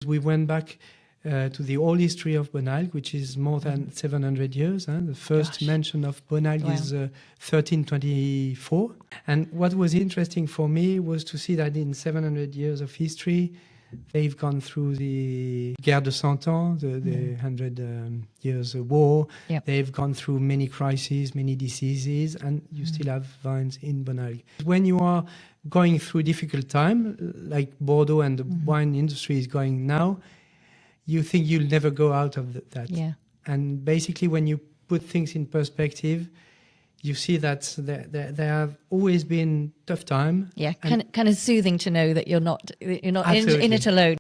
We went back to the old history of Bonalgue, which is more than 700 years. The first mention of Bonalgue is 1324. And what was interesting for me was to see that in 700 years of history, they've gone through the Guerre de Cent Ans, the 100 years war. Yep. They've gone through many crises, many diseases, and you still have vines in Bonalgue. When you are going through difficult time, like Bordeaux and the wine industry is going now, you think you'll never go out of that. Yeah. And basically, when you put things in perspective, you see that there have always been tough time. Yeah, kind of soothing to know that you're not in it alone.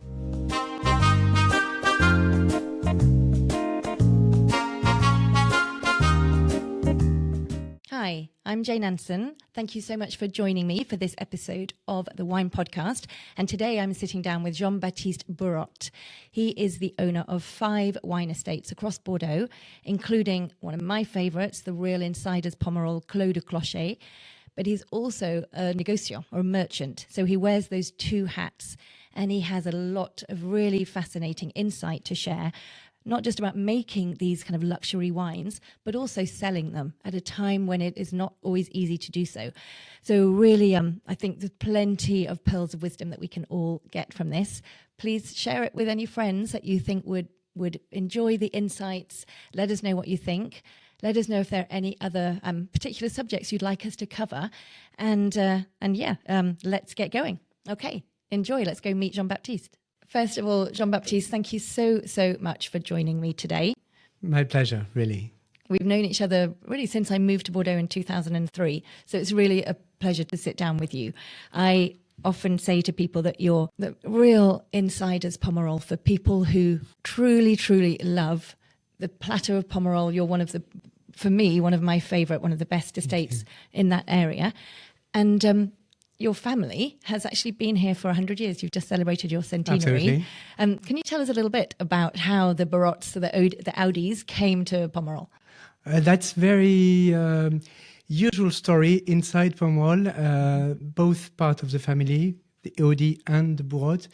Hi, I'm Jane Anson. Thank you so much for joining me for this episode of the Wine Podcast. And today I'm sitting down with Jean-Baptiste Bourotte. He is the owner of 5 wine estates across Bordeaux, including one of my favourites, the Real Insiders Pomerol Clos du Clocher. But he's also a négociant or a merchant. So he wears those 2 hats, and he has a lot of really fascinating insight to share, not just about making these kind of luxury wines, but also selling them at a time when it is not always easy to do so. So really, I think there's plenty of pearls of wisdom that we can all get from this. Please share it with any friends that you think would enjoy the insights. Let us know what you think. Let us know if there are any other particular subjects you'd like us to cover. And let's get going. Okay, enjoy. Let's go meet Jean-Baptiste. First of all, Jean-Baptiste, thank you so much for joining me today. My pleasure, really. We've known each other really since I moved to Bordeaux in 2003. So it's really a pleasure to sit down with you. I often say to people that you're the real insiders Pomerol for people who truly love the plateau of Pomerol. You're for me, one of my favourite, one of the best estates in that area. And your family has actually been here for 100 years. You've just celebrated your centenary. Absolutely. Can you tell us a little bit about how the Bourottes, the Audis, came to Pomerol? That's very usual story inside Pomerol. Both part of the family, the Audy and the Bourot,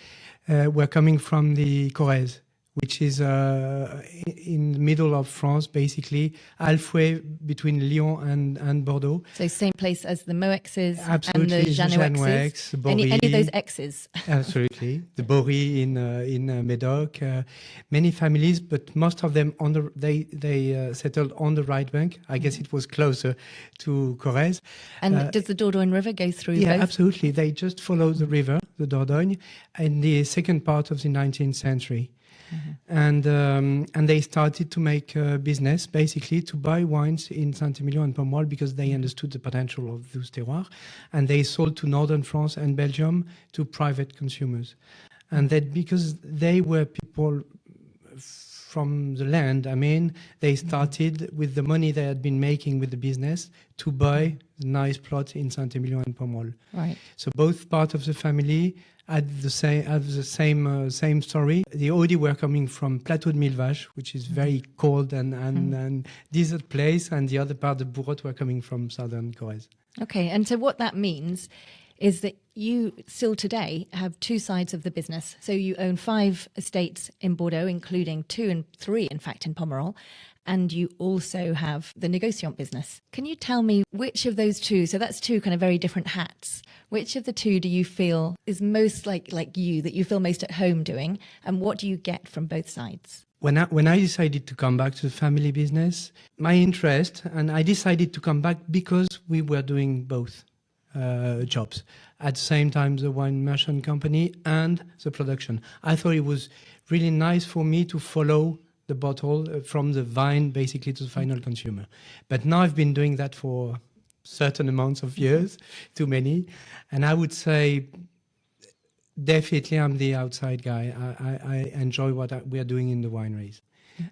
were coming from the Corrèze, which is in the middle of France, basically, halfway between Lyon and Bordeaux. So same place as the Moexes and Absolutely, the Janouexes. Any of those X's? Absolutely. The Bory in Médoc. Many families, but most of them they settled on the right bank. I guess it was closer to Corrèze. And does the Dordogne River go through both? Absolutely. They just follow the river, the Dordogne, in the second part of the 19th century. Mm-hmm. And they started to make business, basically, to buy wines in Saint-Emilion and Pomerol because they understood the potential of those terroirs. And they sold to northern France and Belgium to private consumers. And that because they were people from the land, they started with the money they had been making with the business to buy nice plots in Saint-Emilion and Pomerol. Right. So both part of the family had the same story. The Audy were coming from Plateau de Millevaches, which is very cold and desert place, and the other part, the Bourot, were coming from southern Corrèze. Okay, and so what that means is that you still today have 2 sides of the business. So you own 5 estates in Bordeaux, including 2 and 3, in fact, in Pomerol. And you also have the Negociant business. Can you tell me which of those 2, so that's 2 kind of very different hats, which of the 2 do you feel is most like you, that you feel most at home doing, and what do you get from both sides? When I decided to come back to the family business, my interest, and I decided to come back because we were doing both jobs. At the same time, the wine merchant company and the production. I thought it was really nice for me to follow the bottle from the vine basically to the final consumer. But now I've been doing that for certain amounts of years, too many. And I would say definitely I'm the outside guy. I enjoy what we are doing in the wineries.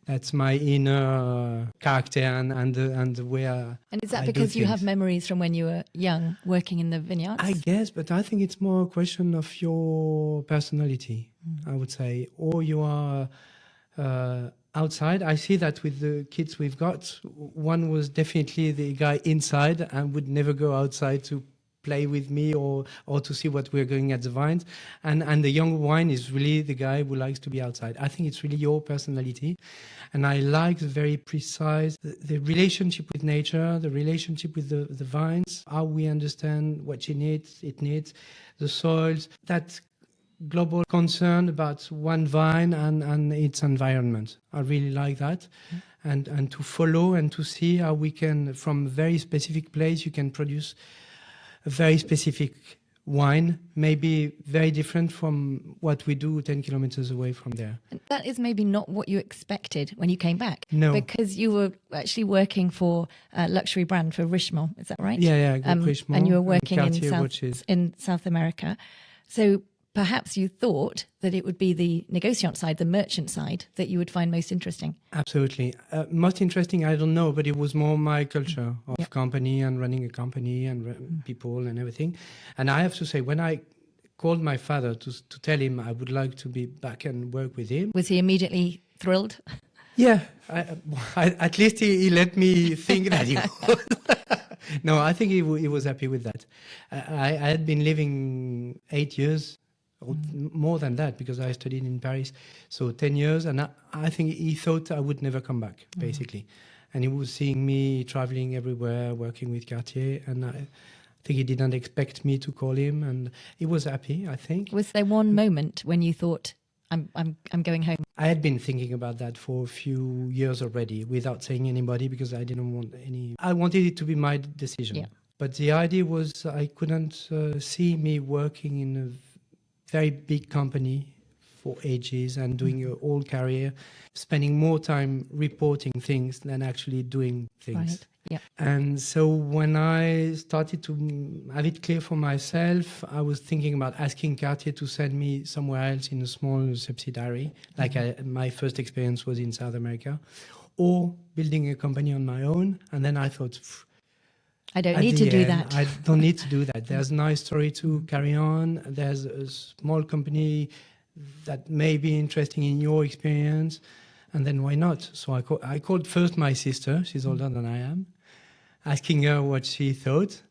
That's my inner character and the way I And is that because you have memories from when you were young working in the vineyards? I guess, but I think it's more a question of your personality, I would say. Or you are outside. I see that with the kids we've got. One was definitely the guy inside and would never go outside to play with me or to see what we're going at the vines. And the young wine is really the guy who likes to be outside. I think it's really your personality. And I like the very precise, the relationship with nature, the relationship with the vines, how we understand what it needs, the soils, that global concern about one vine and its environment. I really like that. And to follow and to see how we can, from a very specific place, you can produce a very specific wine, maybe very different from what we do 10 kilometers away from there. And that is maybe not what you expected when you came back. No. Because you were actually working for a luxury brand for Richemont, is that right? Yeah, Richemont. And you were working Cartier in South America. So perhaps you thought that it would be the négociant side, the merchant side, that you would find most interesting. Absolutely. Most interesting, I don't know, but it was more my culture of company and running a company and people and everything. And I have to say, when I called my father to tell him I would like to be back and work with him. Was he immediately thrilled? Yeah, at least he let me think that he was. No, I think he was happy with that. I had been living 8 years, or more than that, because I studied in Paris, so 10 years, and I think he thought I would never come back, basically. And he was seeing me traveling everywhere, working with Cartier, and I think he didn't expect me to call him, and he was happy, I think. Was there one moment when you thought, I'm going home? I had been thinking about that for a few years already, without saying anybody, because I didn't want any. I wanted it to be my decision. Yeah. But the idea was I couldn't see me working in a very big company for ages and doing a whole career, spending more time reporting things than actually doing things. Right. Yeah. And so when I started to have it clear for myself, I was thinking about asking Cartier to send me somewhere else in a small subsidiary, like my first experience was in South America, or building a company on my own. And then I thought, I don't need to do that. I don't need to do that. There's a nice story to carry on. There's a small company that may be interesting in your experience. And then why not? So I called first my sister, she's older than I am, asking her what she thought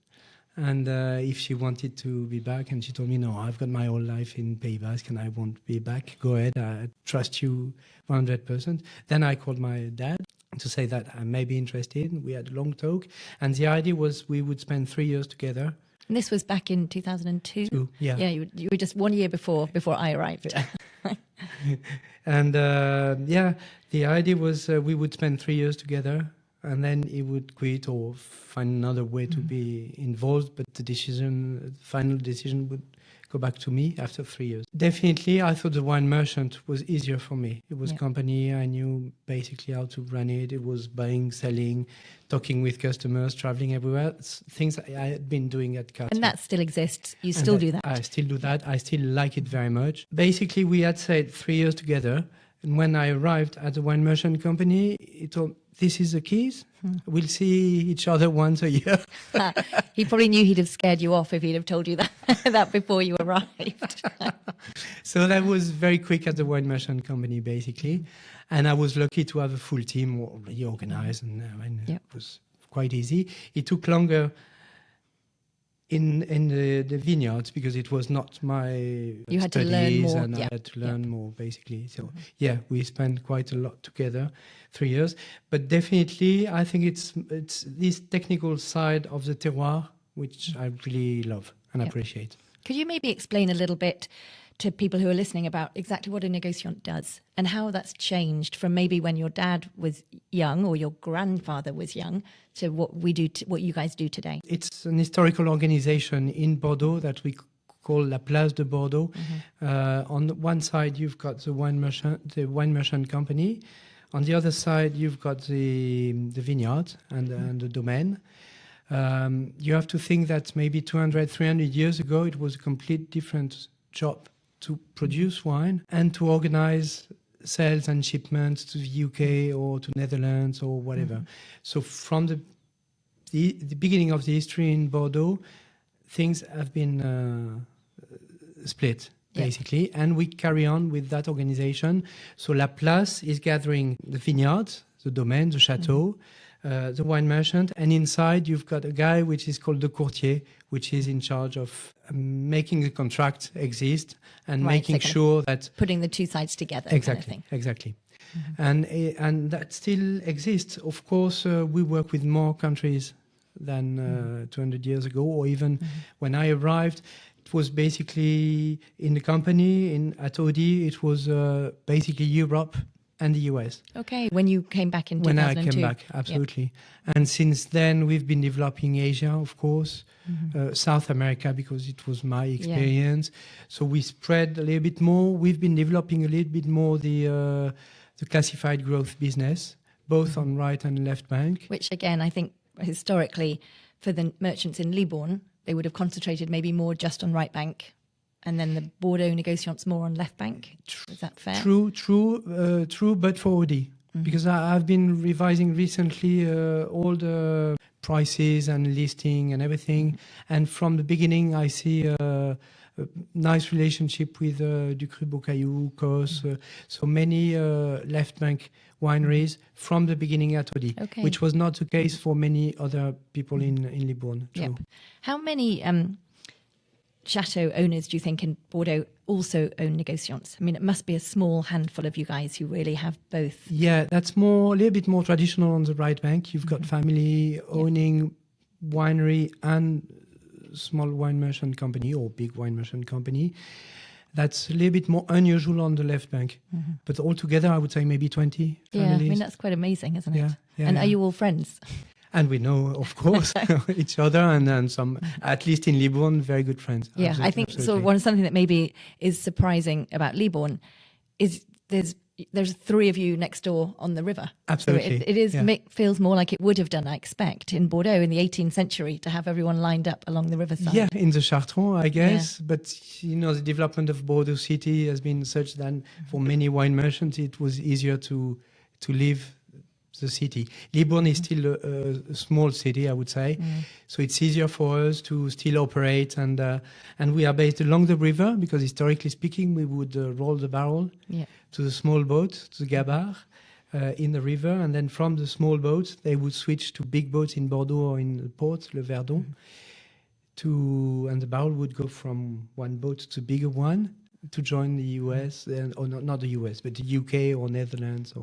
and if she wanted to be back. And she told me, no, I've got my whole life in Pays Basque and I won't be back. Go ahead, I trust you 100%. Then I called my dad to say that I may be interested. We had a long talk. And the idea was we would spend 3 years together. And this was back in 2002? Yeah. Yeah, you were just 1 year before I arrived. And the idea was we would spend 3 years together and then he would quit or find another way to be involved. But the final decision would go back to me after 3 years. Definitely, I thought the wine merchant was easier for me. It was company. I knew basically how to run it. It was buying, selling, talking with customers, traveling everywhere. It's things I had been doing at Cartier. And that still exists. You still do that? I still do that. I still like it very much. Basically, we had said 3 years together. And when I arrived at the wine merchant company, he told, this is the keys. We'll see each other once a year. He probably knew he'd have scared you off if he'd have told you that bouffore you arrived. So that was very quick at the wine merchant company, basically. And I was lucky to have a full team already organized, and it was quite easy. It took longer in the vineyards because it was not my you had studies, to learn more. And I had to learn more, basically. So we spent quite a lot together, 3 years. But definitely, I think it's this technical side of the terroir which I really love and appreciate. Could you maybe explain a little bit to people who are listening about exactly what a négociant does and how that's changed from maybe when your dad was young or your grandfather was young to what we do, what you guys do today? It's an historical organization in Bordeaux that we call La Place de Bordeaux. On one side, you've got the wine merchant company. On the other side, you've got the vineyard and the domain. You have to think that maybe 200, 300 years ago, it was a complete different job to produce wine and to organize sales and shipments to the UK or to Netherlands or whatever. So from the beginning of the history in Bordeaux, things have been split, basically, and we carry on with that organization. So La Place is gathering the vineyards, the domain, the Château, the wine merchant, and inside you've got a guy which is called the courtier, which is in charge of making the contract exist and making sure that putting the two sides together. Exactly. And that still exists. Of course, we work with more countries than 200 years ago, or even when I arrived, it was basically in the company in Ets Audy. It was basically Europe and the US. Okay, when you came back in 2002. When I came back, absolutely. Yep. And since then, we've been developing Asia, of course, South America, because it was my experience. Yeah. So we spread a little bit more. We've been developing a little bit more the classified growth business, both on right and left bank. Which, again, I think historically, for the merchants in Libourne, they would have concentrated maybe more just on right bank. And then the Bordeaux Negociants more on left bank. Is that fair? True, but for Audi. Because I've been revising recently all the prices and listing and everything. And from the beginning, I see a nice relationship with Ducru Bocaillou, Cos, so many left bank wineries from the beginning at Audi, which was not the case for many other people in Libourne. Yep. How many Chateau owners do you think in Bordeaux also own Negociants? I mean, it must be a small handful of you guys who really have both. Yeah, that's a little bit more traditional on the right bank. You've got family owning winery and small wine merchant company or big wine merchant company. That's a little bit more unusual on the left bank. But altogether, I would say maybe 20 families. I mean, that's quite amazing, isn't it? Yeah, and are you all friends? And we know, of course, each other, and some, at least in Libourne, very good friends. Yeah, I think something that maybe is surprising about Libourne is there's three of you next door on the river. Absolutely. So it feels more like it would have done, I expect, in Bordeaux in the 18th century to have everyone lined up along the riverside. Yeah, in the Château, I guess. Yeah. But, the development of Bordeaux city has been such that for many wine merchants, it was easier to live the city. Libourne is still a small city, I would say, so it's easier for us to still operate, and we are based along the river because historically speaking, we would roll the barrel to the small boat, to the gabar in the river, and then from the small boats they would switch to big boats in Bordeaux or in the port, Le Verdon, and the barrel would go from one boat to the bigger one to join the US, or not the US, but the UK or Netherlands.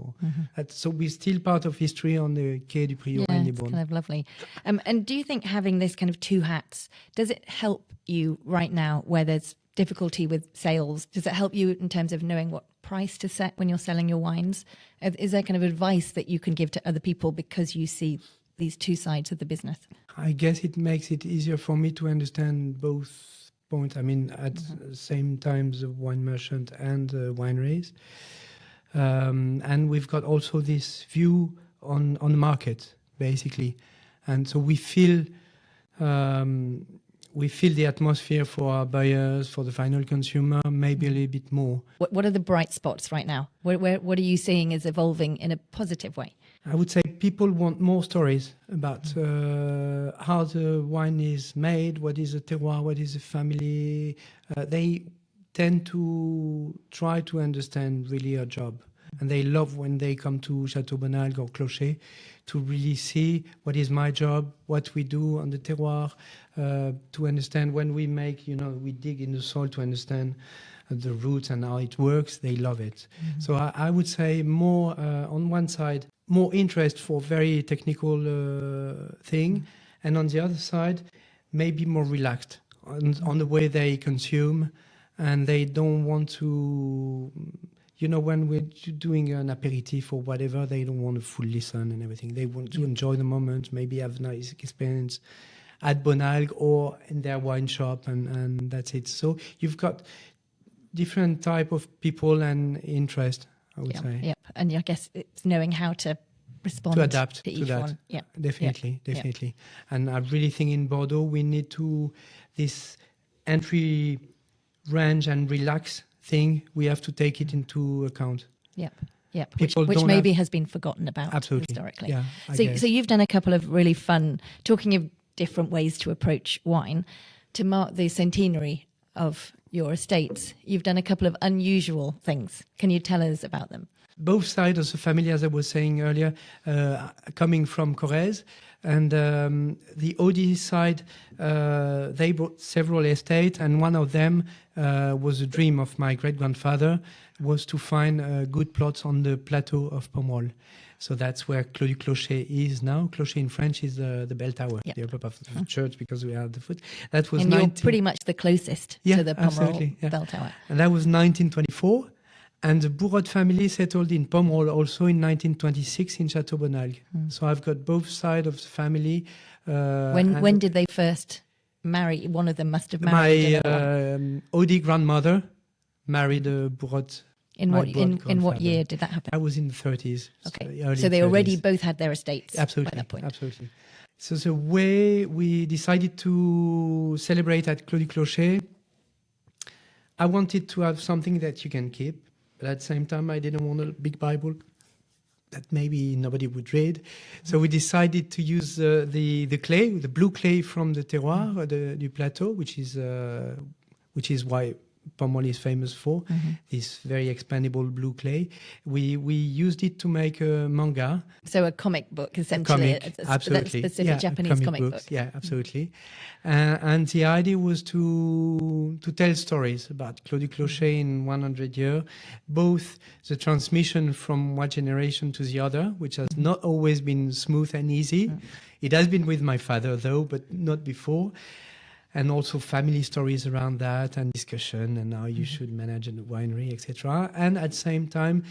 So we're still part of history on the Quai du Priorat in Libourne. It's kind of lovely. And do you think having this kind of two hats, does it help you right now where there's difficulty with sales? Does it help you in terms of knowing what price to set when you're selling your wines? Is there kind of advice that you can give to other people because you see these two sides of the business? I guess it makes it easier for me to understand both points. I mean, at the same time, the wine merchant and the wineries. And we've got also this view on the market, basically. And so we feel the atmosphere for our buyers, for the final consumer, maybe a little bit more. What are the bright spots right now? What are you seeing is evolving in a positive way? I would say people want more stories about how the wine is made, what is a terroir, what is a family. They tend to try to understand really a job. And they love when they come to Château Bonalgue or Clocher to really see what is my job, what we do on the terroir, to understand when we make, we dig in the soil to understand the roots and how it works. They love it. So I would say more, on one side, more interest for very technical thing, and on the other side, maybe more relaxed on the way they consume, and they don't want to, when we're doing an aperitif or whatever, they don't want to full listen and everything. They want to enjoy the moment, maybe have a nice experience at Bonalgue or in their wine shop, and that's it. So you've got different type of people and interest, I would say. Yep. And I guess it's knowing how to respond to adapt to each that. One. Yeah. Definitely. And I really think in Bordeaux we need this entry range and relax thing, we have to take it into account. Yep. Which maybe has been forgotten about historically. Yeah, so you've done a couple of really fun, talking of different ways to approach wine, to mark the centenary of your estates, you've done a couple of unusual things. Can you tell us about them? Both sides of the family, as I was saying earlier, coming from Corrèze. And the Audy side, they bought several estates, and one of them was a dream of my great-grandfather, was to find good plots on the plateau of Pomerol. So that's where Clos du Clocher is now. Clocher in French is the bell tower, the upper of the church, because we are at the foot. That was and you're pretty much the closest to the Pomerol bell tower. And that was 1924. And the Bourot family settled in Pomerol also in 1926 in Château Bonalgue. So I've got both sides of the family. When did they first marry? One of them must have married. My Audy grandmother married a Bourot. In what year did that happen? I was in the 30s. Okay, so they already both had their estates by that point. Absolutely. So the way we decided to celebrate at Clos du Clocher, I wanted to have something that you can keep, but at the same time I didn't want a big Bible that maybe nobody would read. So we decided to use the clay, the blue clay from the Terroir, du Plateau, which is why Pomerol is famous for, this very expandable blue clay. We used it to make a manga. So a comic book, essentially. Absolutely. That specific Japanese comic book. Yeah, absolutely. And the idea was to tell stories about Clos du Clocher in 100 years, both the transmission from one generation to the other, which has not always been smooth and easy. It has been with my father, though, but not before. And also family stories around that, and discussion, and how you should manage a winery, etc. And at the same time,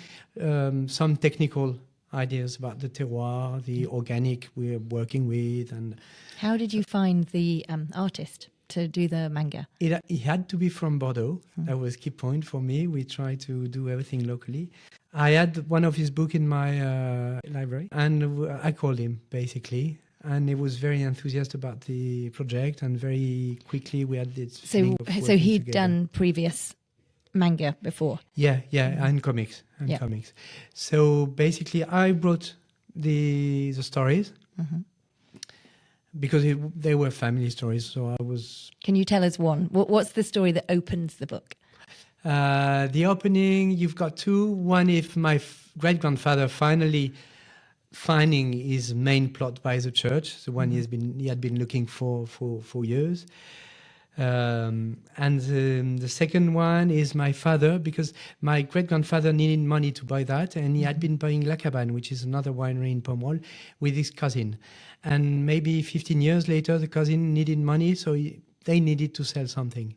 some technical ideas about the terroir, the organic we're working with. And how did you find the artist to do the manga? It had to be from Bordeaux. That was a key point for me. We try to do everything locally. I had one of his books in my library, and I called him, basically. And he was very enthusiastic about the project, and very quickly we had this. So he'd done previous manga before. Yeah, and comics, comics. So basically, I brought the stories because they were family stories. So I was. Can you tell us one? What's the story that opens the book? The opening, you've got two. One, if my great grandfather finally finding his main plot by the church, the one he had been looking for years. And the second one is my father, because my great-grandfather needed money to buy that, and he had been buying La Cabane, which is another winery in Pomerol, with his cousin. And maybe 15 years later, the cousin needed money, so they needed to sell something.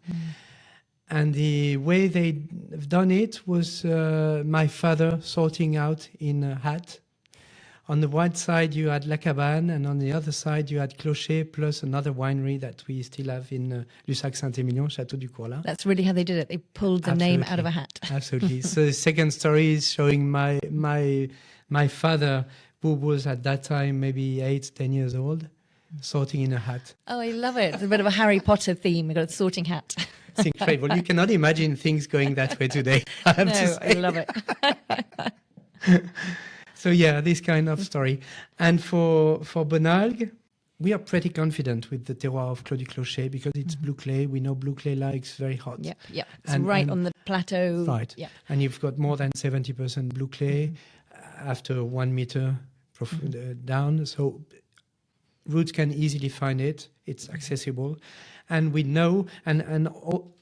And the way they've done it was my father sorting out in a hat. On the one side, you had La Cabane, and on the other side, you had Clocher, plus another winery that we still have in Lussac-Saint-Émilion, Château du Clocher. That's really how they did it. They pulled the name out of a hat. Absolutely. So the second story is showing my father, who was at that time maybe 8-10 years old, sorting in a hat. Oh, I love it. It's a bit of a Harry Potter theme. We've got a sorting hat. It's incredible. You cannot imagine things going that way today. I have to say. I love it. So yeah, this kind of story. And for Bonalgue, we are pretty confident with the terroir of Clos du Clocher because it's blue clay. We know blue clay likes very hot. Yep. It's right on the plateau. Right. Yep. And you've got more than 70% blue clay after 1 meter down. So roots can easily find it. It's accessible. And we know, and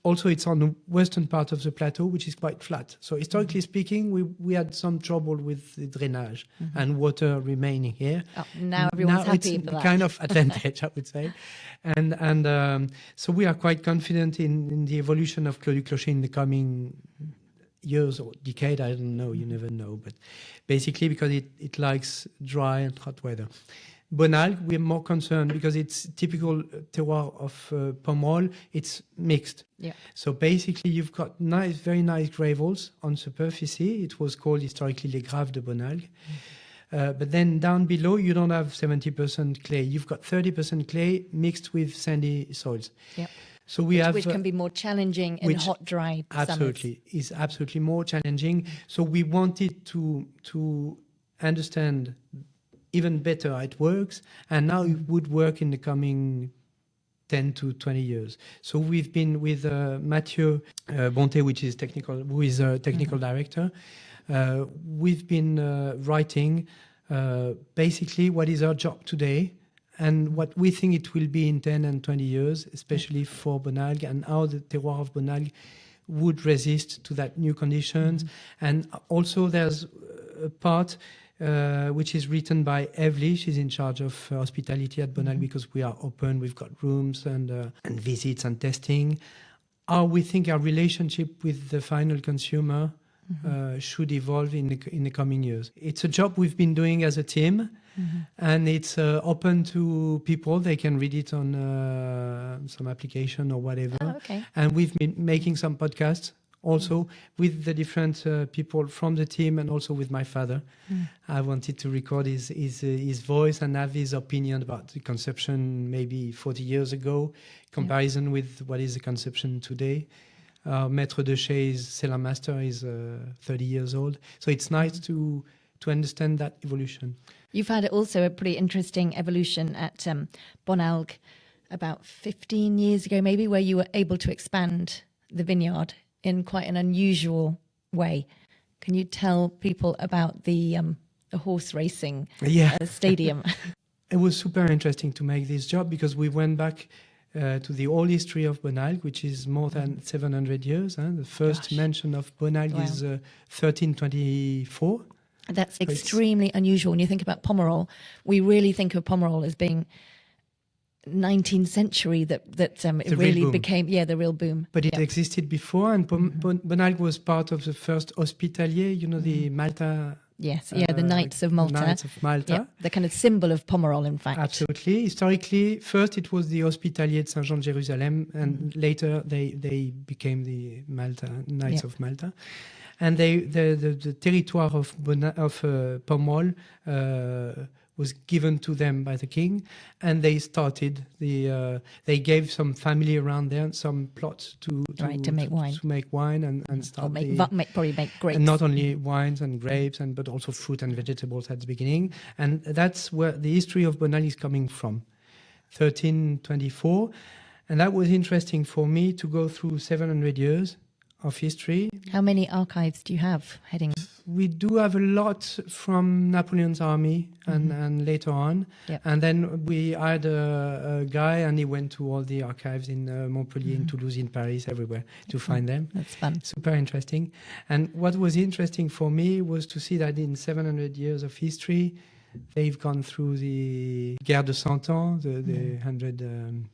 also it's on the western part of the plateau, which is quite flat. So historically speaking, we had some trouble with the drainage and water remaining here. Oh, now everyone's happy for that. It's kind of advantage, I would say. And so we are quite confident in the evolution of Clos du Clocher in the coming years or decade. I don't know, you never know. But basically because it likes dry and hot weather. Bonalgue, we're more concerned because it's typical terroir of Pomerol. It's mixed. Yeah. So basically, you've got very nice gravels on superficie. It was called historically Les Graves de Bonalgue. But then down below, you don't have 70% clay. You've got 30% clay mixed with sandy soils. Yeah. So which can be more challenging in hot, dry summers. Absolutely, is absolutely more challenging. So we wanted to understand even better how it works, and now it would work in the coming 10 to 20 years. So we've been with Mathieu Bonté, who is a technical director. We've been writing basically what is our job today and what we think it will be in 10 and 20 years, especially for Bonalgue, and how the terroir of Bonalgue would resist to that new conditions. And also there's a part which is written by Evely. She's in charge of hospitality at Bonalgue, because we are open, we've got rooms and visits and testing. How we think our relationship with the final consumer should evolve in the coming years. It's a job we've been doing as a team, and it's open to people. They can read it on some application or whatever. Oh, okay. And we've been making some podcasts also with the different people from the team, and also with my father. I wanted to record his voice and have his opinion about the conception maybe 40 years ago, comparison with what is the conception today. Maître de Chez Cellar Master is 30 years old. So it's nice to understand that evolution. You've had also a pretty interesting evolution at Bonalgue about 15 years ago, maybe, where you were able to expand the vineyard in quite an unusual way. Can you tell people about the horse racing stadium? It was super interesting to make this job, because we went back to the old history of Bonalgue, which is more than 700 years. The first mention of Bonalgue is 1324. That's extremely unusual. When you think about Pomerol, we really think of Pomerol as being 19th century, that it really became the real boom. But it existed before, and Bonalgue was part of the first hospitalier, the Malta. Yes, the Knights of Malta. The Knights of Malta. The kind of symbol of Pomerol, in fact. Absolutely. Historically, first it was the Hospitalier de Saint-Jean-de-Jérusalem, and later they became the Knights of Malta. And the territoire of Pomerol was given to them by the king, and they started they gave some family around there some plots to make wine and start probably make grapes, and not only wines and grapes but also fruit and vegetables at the beginning. And that's where the history of Bonalgue is coming from, 1324. And that was interesting for me to go through 700 years of history. How many archives do you have heading? We do have a lot from Napoleon's army and later on. Yep. And then we hired a guy, and he went to all the archives in Montpellier, in Toulouse, in Paris, everywhere to find them. That's fun. Super interesting. And what was interesting for me was to see that in 700 years of history, they've gone through the Guerre de Cent Ans, the 100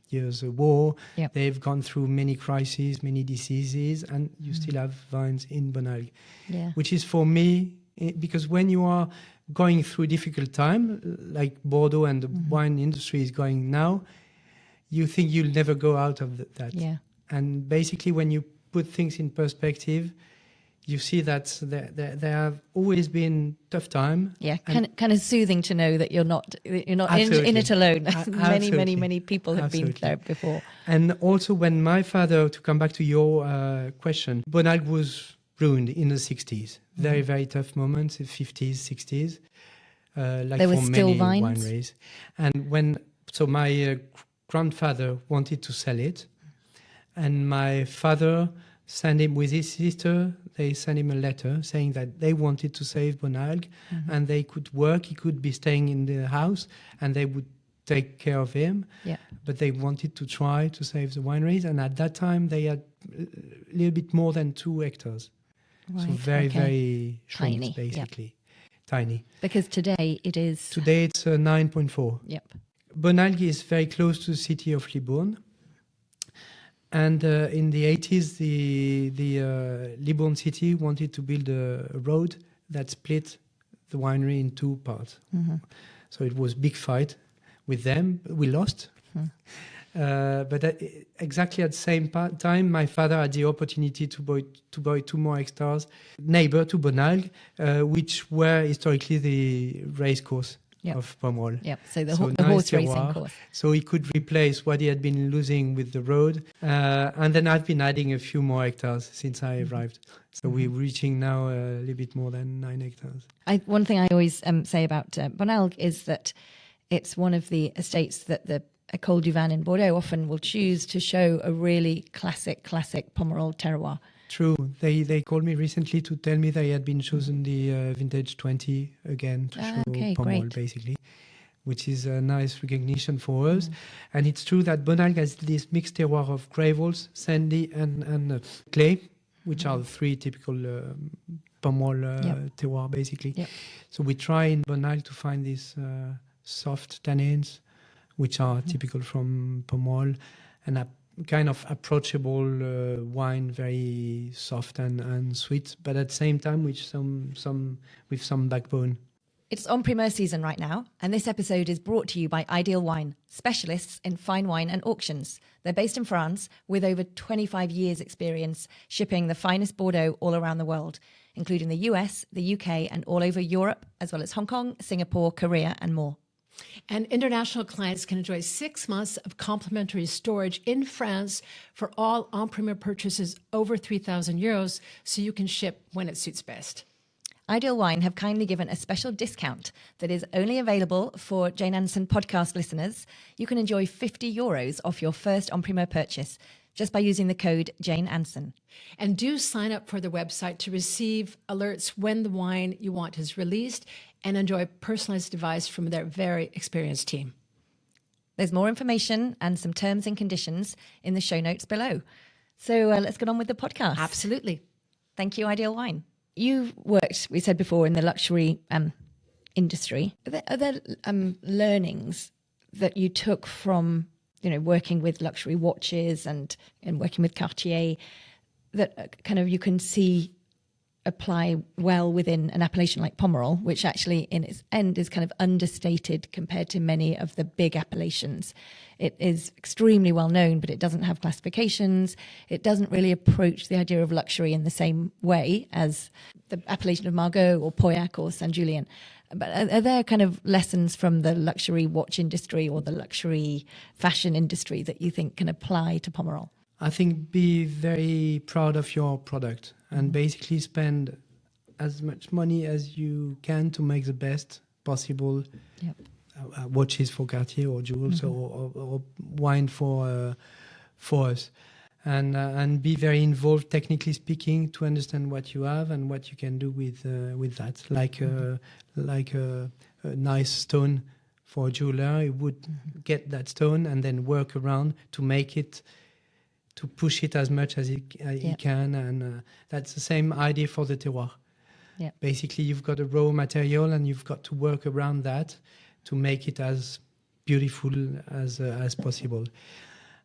years war. Yep. They've gone through many crises, many diseases, and you still have vines in Bonalgue. Yeah. Which is for me, because when you are going through a difficult time, like Bordeaux and the wine industry is going now, you think you'll never go out of that. Yeah. And basically, when you put things in perspective, you see that there have always been tough time. Yeah, kind of soothing to know that you're not in it alone. Many people have been there before. And also, when my father, to come back to your question, Bonalgue was ruined in the 60s. Very, very tough moments, in 50s, 60s. Like there for was still many vines. wineries. And my grandfather wanted to sell it, and my father sent him with his sister. They sent him a letter saying that they wanted to save Bonalgue, and they could work. He could be staying in the house, and they would take care of him. Yeah. But they wanted to try to save the wineries, and at that time they had a little bit more than 2 hectares. Right. So very shrunk, tiny, basically. Tiny. Because today it's 9.4. Yep. Bonalgue is very close to the city of Libourne. And in the 80s, the Libourne city wanted to build a road that split the winery in 2 parts. So it was a big fight with them. We lost. But exactly at the same time, my father had the opportunity to buy 2 more hectares, neighbor to Bonalgue, which were historically the race course. Yep. Of Pomerol. Yep. So the horse racing course. So he could replace what he had been losing with the road. And then I've been adding a few more hectares since I arrived. So we're reaching now a little bit more than 9 hectares. One thing I always say about Bonalgue is that it's one of the estates that the a Col du Vin in Bordeaux often will choose to show a really classic Pomerol terroir. True. They called me recently to tell me they had been chosen the vintage 20 again to show Pomerol, basically, which is a nice recognition for us. And it's true that Bonalgue has this mixed terroir of gravels, sandy, and clay, which are the three typical Pomerol terroir, basically. Yep. So we try in Bonalgue to find these soft tannins, which are typical from Pomerol, and a kind of approachable wine, very soft and sweet, but at the same time with some backbone. It's en primeur season right now, and this episode is brought to you by Ideal Wine, specialists in fine wine and auctions. They're based in France with over 25 years' experience shipping the finest Bordeaux all around the world, including the US, the UK, and all over Europe, as well as Hong Kong, Singapore, Korea, and more. And international clients can enjoy 6 months of complimentary storage in France for all en primeur purchases over €3,000, so you can ship when it suits best. Ideal Wine have kindly given a special discount that is only available for Jane Anson podcast listeners. You can enjoy €50 off your first en primeur purchase just by using the code Jane Anson. And do sign up for the website to receive alerts when the wine you want is released and enjoy personalized advice from their very experienced team. There's more information and some terms and conditions in the show notes below. So let's get on with the podcast. Absolutely. Thank you, Ideal Wine. You've worked, we said before, in the luxury industry. Are there learnings that you took from, working with luxury watches and working with Cartier that kind of you can see apply well within an appellation like Pomerol, which actually in its end is kind of understated compared to many of the big appellations? It is extremely well known, but it doesn't have classifications. It doesn't really approach the idea of luxury in the same way as the appellation of Margaux or Pauillac or Saint Julien. But are there kind of lessons from the luxury watch industry or the luxury fashion industry that you think can apply to Pomerol? I think be very proud of your product and basically spend as much money as you can to make the best possible watches for Cartier or jewels or wine for us. And be very involved, technically speaking, to understand what you have and what you can do with that. Like a nice stone for a jeweler, he would get that stone and then work around to make it, to push it as much as he can. And that's the same idea for the terroir. Yeah. Basically, you've got a raw material and you've got to work around that to make it as beautiful as possible.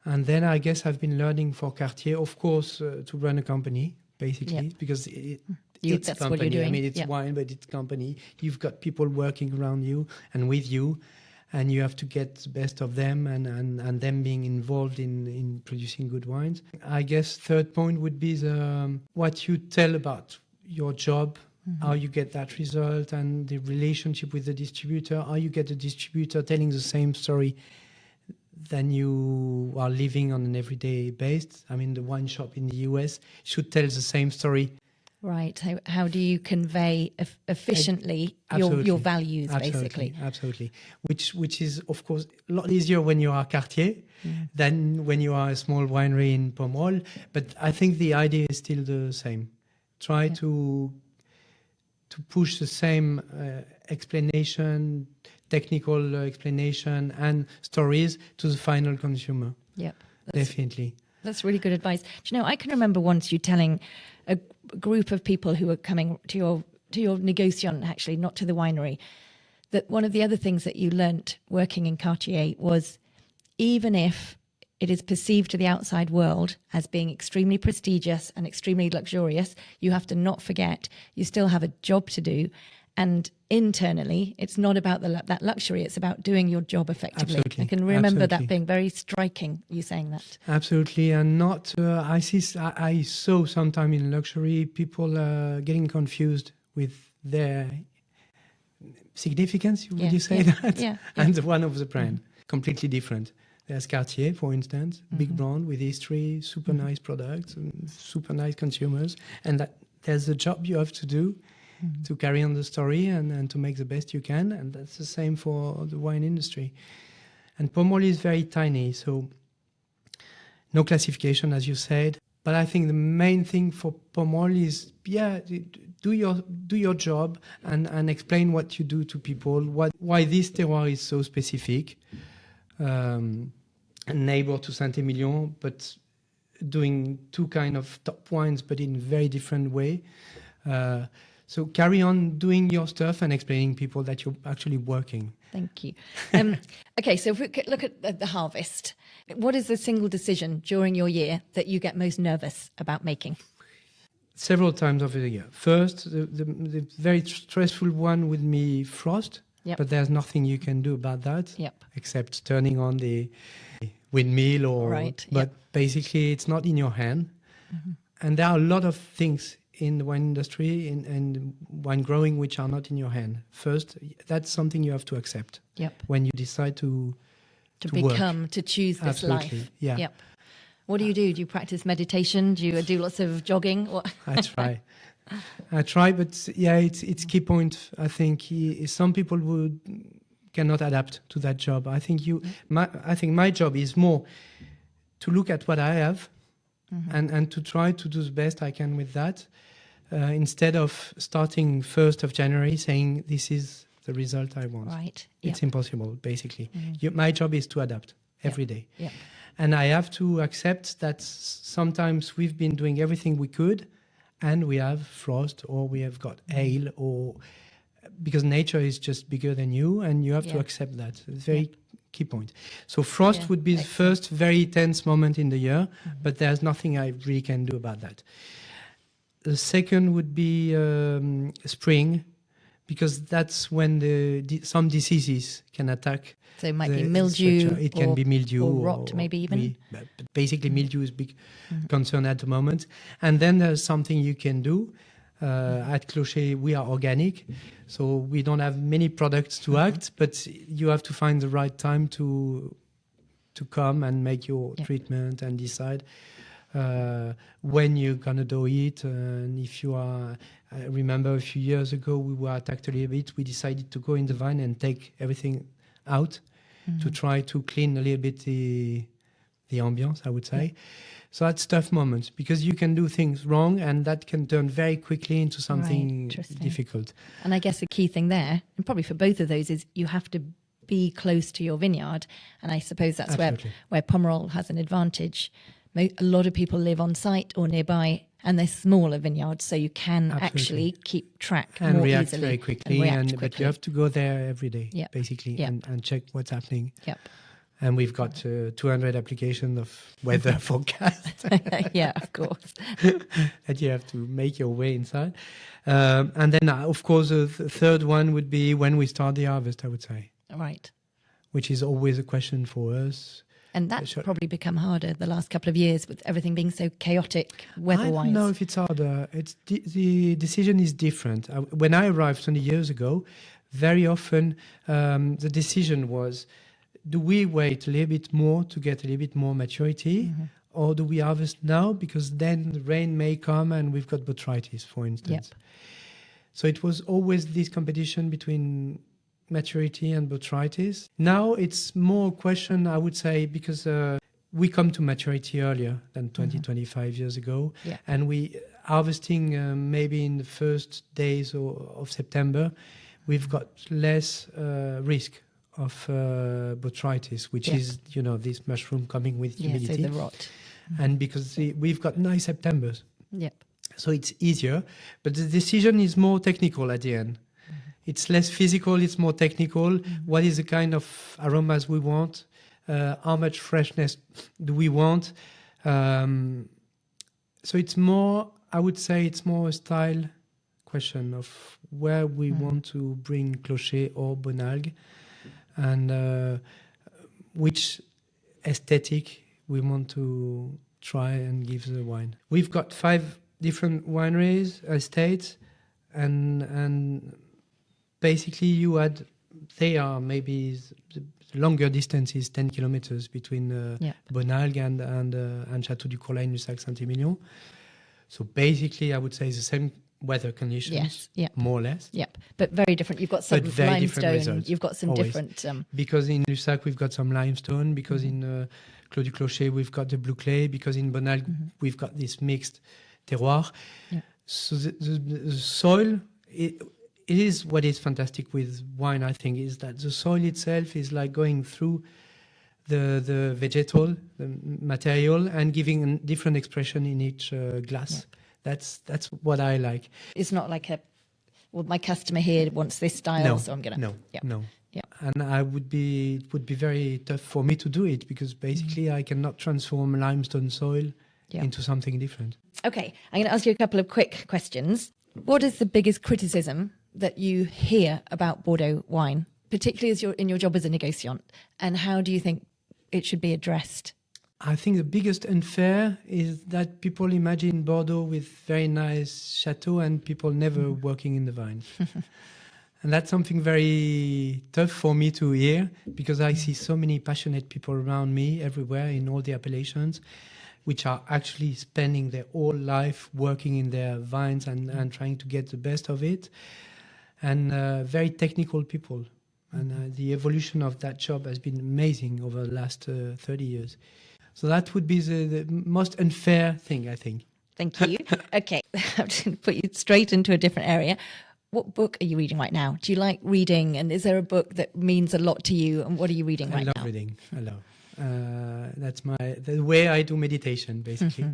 And then I guess I've been learning for Cartier, of course, to run a company, basically, because it's a company. What you're doing. I mean, it's wine, but it's company. You've got people working around you and with you, and you have to get the best of them and them being involved in producing good wines. I guess third point would be what you tell about your job, how you get that result, and the relationship with the distributor, how you get the distributor telling the same story than you are living on an everyday basis. I mean, the wine shop in the US should tell the same story. Right. How do you convey efficiently your values, basically? Absolutely. Which is, of course, a lot easier when you are Cartier than when you are a small winery in Pomerol. But I think the idea is still the same. Try to push the same explanation, technical explanation and stories to the final consumer. Yep. Definitely. That's really good advice. Do you know, I can remember once you telling a group of people who were coming to your Negociant, actually, not to the winery, that one of the other things that you learnt working in Cartier was even if it is perceived to the outside world as being extremely prestigious and extremely luxurious, you have to not forget you still have a job to do. And internally, it's not about that luxury. It's about doing your job effectively. Absolutely. I can remember that being very striking, you saying that. Absolutely. And not, I saw sometime in luxury, people getting confused with their significance, would you say that? Yeah. And the one of the brand, completely different. There's Cartier, for instance, big brand with history, super nice products, and super nice consumers. And there's a job you have to do to carry on the story and to make the best you can. And that's the same for the wine industry. And Pomerol is very tiny, so no classification, as you said. But I think the main thing for Pomerol is, do your job and explain what you do to people, why this terroir is so specific, a neighbor to Saint-Emilion, but doing two kind of top wines, but in very different way. So carry on doing your stuff and explaining people that you're actually working. Thank you. Okay, so if we could look at the harvest, what is the single decision during your year that you get most nervous about making? Several times over the year. First, the very stressful one would be frost, but there's nothing you can do about that except turning on the windmill but basically it's not in your hand. And there are a lot of things in the wine industry and wine growing which are not in your hand. First, that's something you have to accept when you decide to become, work. To choose this life. Yeah. What do you do? Do you practice meditation? Do you do lots of jogging? What? I try, but it's key point. I think some people cannot adapt to that job. I think my job is more to look at what I have and to try to do the best I can with that. Instead of starting 1st of January saying this is the result I want. Right. It's impossible, basically. My job is to adapt every day. And I have to accept that sometimes we've been doing everything we could and we have frost or we have got hail or because nature is just bigger than you and you have to accept that. It's a very key point. So frost would be the first very tense moment in the year, but there's nothing I really can do about that. The second would be spring, because that's when some diseases can attack. So it might be mildew. It can be mildew. Or rot, maybe even. But basically, mildew is a big concern at the moment. And then there's something you can do. At Clocher, we are organic, so we don't have many products to act, but you have to find the right time to come and make your treatment and decide when you're gonna do it. And if you are, I remember a few years ago we were attacked a little bit. We decided to go in the vine and take everything out to try to clean a little bit the ambience, I would say. So that's tough moments because you can do things wrong and that can turn very quickly into something difficult. And I guess the key thing there, and probably for both of those, is you have to be close to your vineyard. And I suppose that's where Pomerol has an advantage. A lot of people live on site or nearby and they're smaller vineyards, so you can actually keep track and more react easily. very quickly. But you have to go there every day, basically, and check what's happening. And we've got 200 applications of weather forecast. Yeah, of course. That you have to make your way inside. And then, of course, the third one would be when we start the harvest, I would say. Right. Which is always a question for us. And that's probably become harder the last couple of years with everything being so chaotic weather-wise. I don't know if it's harder. The decision is different. When I arrived 20 years ago, very often the decision was, do we wait a little bit more to get a little bit more maturity, or do we harvest now because then the rain may come and we've got botrytis, for instance. So it was always this competition between maturity and botrytis. Now it's more a question, I would say, because we come to maturity earlier than 25 years ago, and we harvesting maybe in the first days of September, we've got less risk of botrytis, which is, this mushroom coming with humidity. So the rot. And because we've got nice Septembers. So it's easier, but the decision is more technical at the end. It's less physical, it's more technical. What is the kind of aromas we want? How much freshness do we want? So it's more, I would say it's more a style question of where we want to bring Clocher or Bonalgue, and which aesthetic we want to try and give the wine. We've got 5 different wineries, estates, and basically they are maybe the longer distance is 10 kilometers between Bonalgue and Château du Clocher in Saint-Emilion. So basically I would say the same weather conditions, Yes, yeah. more or less. Yep, but very different. You've got some But very different limestone. results, You've got some always. different. Because in Lussac we've got some limestone, because in Clos du Clocher we've got the blue clay, because in Bonalgue we've got this mixed terroir. Yeah. So the soil, it is what is fantastic with wine, I think, is that the soil itself is like going through the vegetal, the material, and giving a different expression in each glass. Yep. That's what I like. It's not like my customer here wants this style, so I'm gonna. No. Yeah. And it would be very tough for me to do it, because basically I cannot transform limestone soil into something different. Okay, I'm going to ask you a couple of quick questions. What is the biggest criticism that you hear about Bordeaux wine, particularly as you're in your job as a négociant, and how do you think it should be addressed? I think the biggest unfair is that people imagine Bordeaux with very nice chateau and people never working in the vines. And that's something very tough for me to hear, because I see so many passionate people around me everywhere in all the appellations, which are actually spending their whole life working in their vines and trying to get the best of it. And very technical people. And the evolution of that job has been amazing over the last 30 years. So that would be the most unfair thing, I think. Thank you. Okay, I'm just going to put you straight into a different area. What book are you reading right now? Do you like reading? And is there a book that means a lot to you? And what are you reading right now? I love reading. I love. That's the way I do meditation, basically.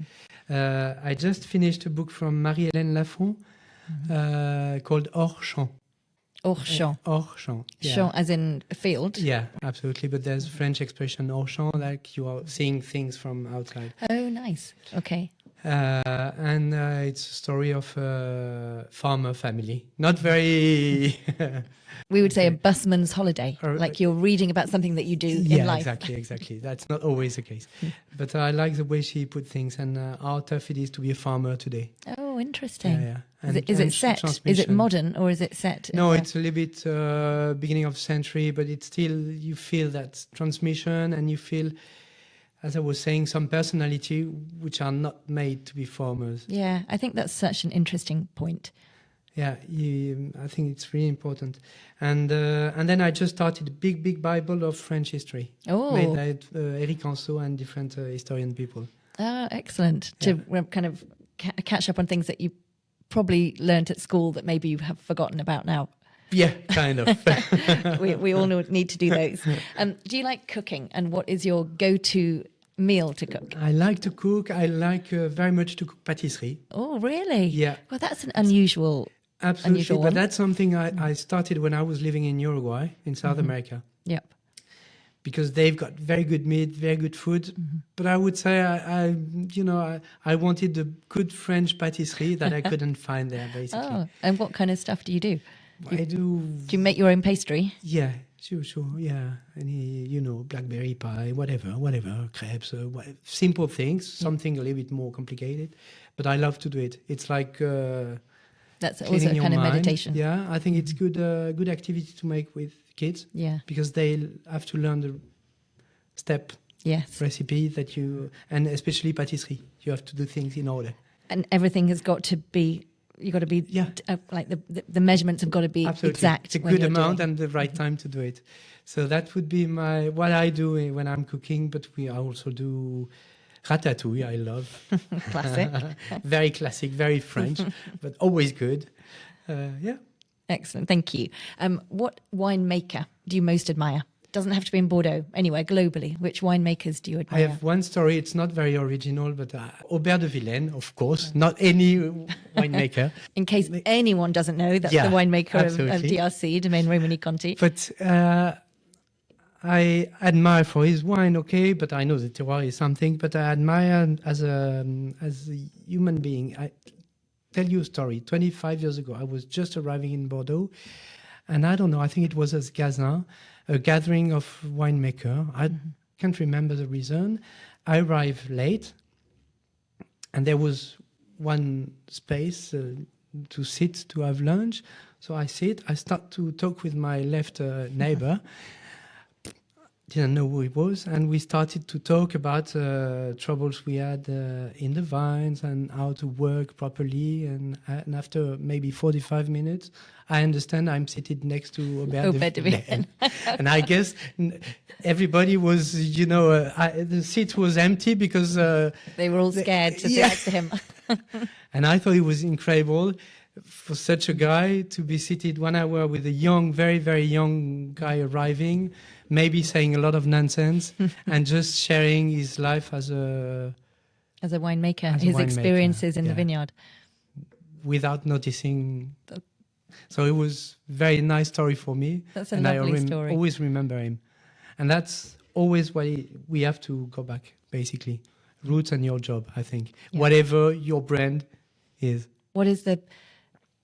I just finished a book from Marie-Hélène Lafont called Hors Champ. Hors champ. Hors champ. Yeah. Champ as in a field? Yeah, absolutely. But there's a French expression, hors champ, like you are seeing things from outside. Oh, nice. Okay. And it's a story of a farmer family. Not very... We would say a busman's holiday, like you're reading about something that you do in life. Yeah, exactly. That's not always the case. But I like the way she put things and how tough it is to be a farmer today. Oh, interesting. Yeah. Is it set? Is it modern or is it set? No, it's a little bit beginning of century, but it's still, you feel that transmission and you feel, as I was saying, some personality which are not made to be farmers. Yeah, I think that's such an interesting point. Yeah, I think it's really important. And then I just started a big Bible of French history. Oh. Made by Eric Anson and different historian people. Oh, excellent. To kind of catch up on things that you probably learnt at school that maybe you have forgotten about now. Yeah, kind of. we all need to do those. Do you like cooking? And what is your go-to meal to cook? I like to cook. I like very much to cook pâtisserie. Oh, really? Yeah. Well, that's an unusual... Absolutely, but that's something I started when I was living in Uruguay, in South America. Yep. Because they've got very good meat, very good food. But I would say I wanted the good French pâtisserie that I couldn't find there, basically. Oh, and what kind of stuff do you do? I do. Do you make your own pastry? Yeah, sure, yeah. Any, blackberry pie, whatever, crepes, simple things. Something a little bit more complicated, but I love to do it. It's like. That's also a kind of meditation. Yeah, I think it's good activity to make with kids. Yeah. Because they have to learn the step recipe that and especially pâtisserie. You have to do things in order. And everything has got to be, like the measurements have got to be Absolutely. exact. It's a good amount and the right time to do it. So that would be what I do when I'm cooking, but I also do ratatouille, I love. Classic. Very classic, very French, but always good. Yeah. Excellent, thank you. What winemaker do you most admire? Doesn't have to be in Bordeaux, anywhere, globally. Which winemakers do you admire? I have one story, it's not very original, but Aubert de Villaine, of course, not any winemaker. In case anyone doesn't know, that's the winemaker of DRC, Domaine Romanée-Conti. But I admire for his wine, okay, but I know the terroir is something, but I admire as a human being. I tell you a story. 25 years ago, I was just arriving in Bordeaux, and I don't know, I think it was as Gazin, a gathering of winemaker. I can't remember the reason. I arrived late, and there was one space to sit to have lunch. So I sit, I start to talk with my left neighbor. didn't know who he was, and we started to talk about troubles we had in the vines and how to work properly. And after maybe 45 minutes, I understand I'm seated next to Aubert de Villaine. And I guess everybody was, the seat was empty because they were all scared to sit next to him. And I thought it was incredible for such a guy to be seated 1 hour with a young, very, very young guy arriving, maybe saying a lot of nonsense and just sharing his life as a winemaker, his experiences in the vineyard. Without noticing. So it was a very nice story for me. That's a lovely story. I always remember him. And that's always why we have to go back, basically. Roots and your job, I think. Yeah. Whatever your brand is. What is the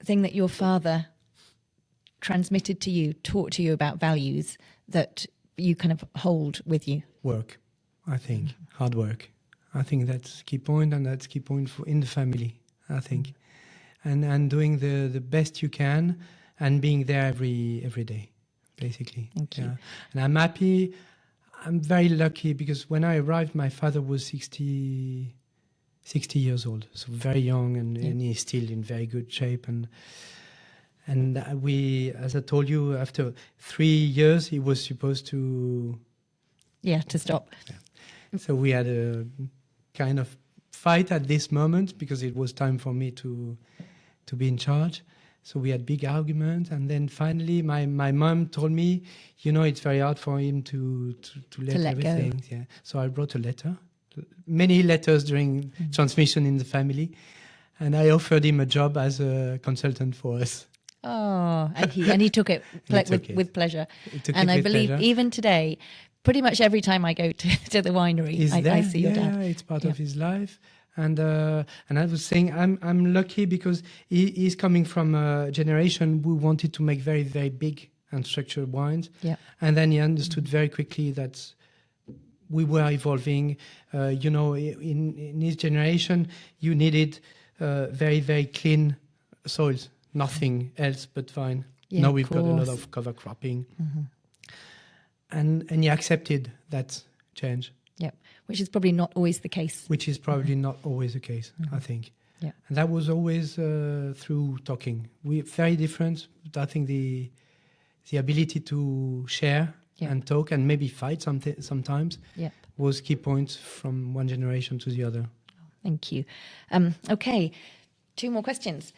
thing that your father transmitted to you, taught to you about values that you kind of hold with you? Work, I think. Hard work. I think that's a key point, and that's a key point in the family, I think. And doing the best you can and being there every day, basically. Thank you. And I'm happy. I'm very lucky because when I arrived, my father was 60 years old, so very young, and he's still in very good shape. And we, as I told you, after 3 years, he was supposed to... to stop. Yeah. So we had a kind of fight at this moment because it was time for me to be in charge. So we had big arguments, and then finally my mom told me, it's very hard for him to let everything. Go. Yeah. So I wrote a letter, many letters during transmission in the family, and I offered him a job as a consultant for us. Oh, and he took it with pleasure. And I believe pleasure. Even today, pretty much every time I go to the winery, I see your dad. Yeah, it's part of his life. And I was saying I'm lucky because he's coming from a generation who wanted to make very, very big and structured wines. Yeah. And then he understood very quickly that we were evolving. In his generation, you needed very, very clean soils, nothing else but vine. Yeah, now we've got a lot of cover cropping. Mm-hmm. And he accepted that change. Yep, which is probably not always the case. I think. Yeah. And that was always through talking. We're very different, but I think the ability to share and talk and maybe fight sometimes was key points from one generation to the other. Thank you. Okay, 2 more questions.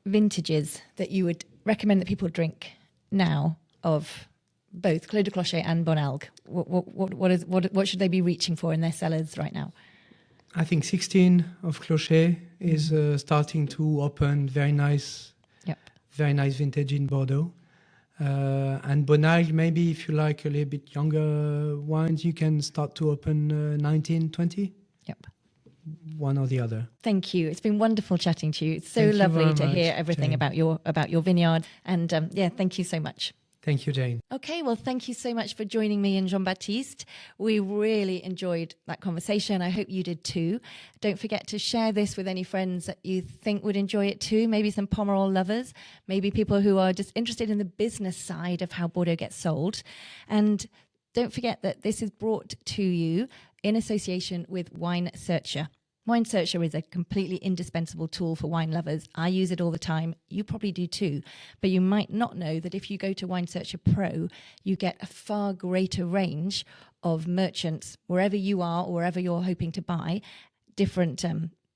Vintages that you would recommend that people drink now of both Clos du Clocher and Bonalgue. What should they be reaching for in their cellars right now? I think 16 of Clocher is starting to open very nice vintage in Bordeaux. And Bonalgue, maybe if you like a little bit younger wines, you can start to open 19, 20. Yep. One or the other. Thank you. It's been wonderful chatting to you. It's so lovely to hear everything about your vineyard. And thank you so much. Thank you, Jane. Okay, well, thank you so much for joining me and Jean-Baptiste. We really enjoyed that conversation. I hope you did too. Don't forget to share this with any friends that you think would enjoy it too. Maybe some Pomerol lovers, maybe people who are just interested in the business side of how Bordeaux gets sold. And don't forget that this is brought to you in association with Wine Searcher. Wine Searcher is a completely indispensable tool for wine lovers. I use it all the time. You probably do too. But you might not know that if you go to Wine Searcher Pro, you get a far greater range of merchants wherever you are or wherever you're hoping to buy, different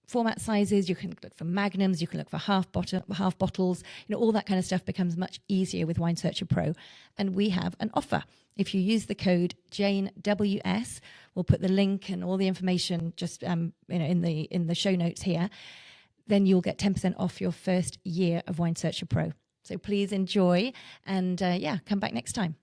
format sizes. You can look for magnums, you can look for half bottles. All that kind of stuff becomes much easier with Wine Searcher Pro. And we have an offer. If you use the code JaneWS, we'll put the link and all the information just in the show notes here. Then you'll get 10% off your first year of Wine Searcher Pro. So please enjoy and come back next time.